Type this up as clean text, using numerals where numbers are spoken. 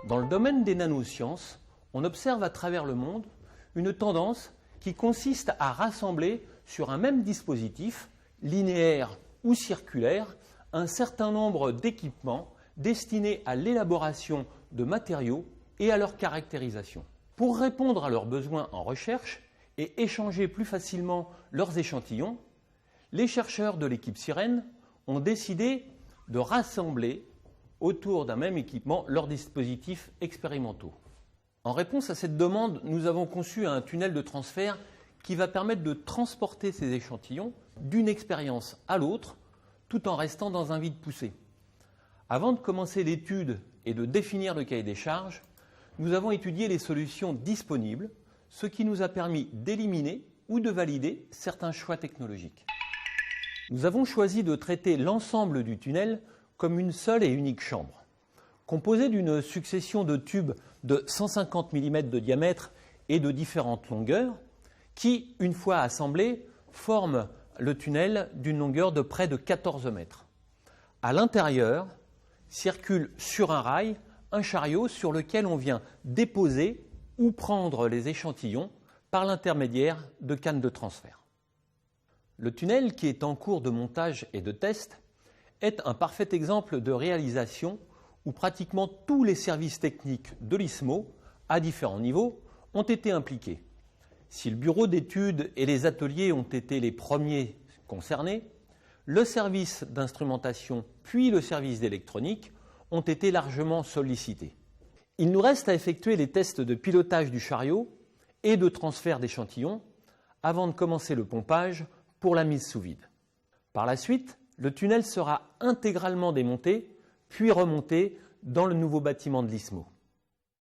Dans le domaine des nanosciences, on observe à travers le monde une tendance qui consiste à rassembler sur un même dispositif, linéaire ou circulaire, un certain nombre d'équipements destinés à l'élaboration de matériaux et à leur caractérisation. Pour répondre à leurs besoins en recherche et échanger plus facilement leurs échantillons, les chercheurs de l'équipe Sirène ont décidé de rassembler autour d'un même équipement leurs dispositifs expérimentaux. En réponse à cette demande, nous avons conçu un tunnel de transfert qui va permettre de transporter ces échantillons d'une expérience à l'autre, tout en restant dans un vide poussé. Avant de commencer l'étude et de définir le cahier des charges, nous avons étudié les solutions disponibles, ce qui nous a permis d'éliminer ou de valider certains choix technologiques. Nous avons choisi de traiter l'ensemble du tunnel comme une seule et unique chambre, composée d'une succession de tubes de 150 mm de diamètre et de différentes longueurs, qui, une fois assemblés, forment le tunnel d'une longueur de près de 14 mètres. À l'intérieur, circule sur un rail un chariot sur lequel on vient déposer ou prendre les échantillons par l'intermédiaire de cannes de transfert. Le tunnel, qui est en cours de montage et de test, est un parfait exemple de réalisation où pratiquement tous les services techniques de l'ISMO, à différents niveaux, ont été impliqués. Si le bureau d'études et les ateliers ont été les premiers concernés, le service d'instrumentation puis le service d'électronique ont été largement sollicités. Il nous reste à effectuer les tests de pilotage du chariot et de transfert d'échantillons avant de commencer le pompage pour la mise sous vide. Par la suite, le tunnel sera intégralement démonté puis remonté dans le nouveau bâtiment de l'ISMO.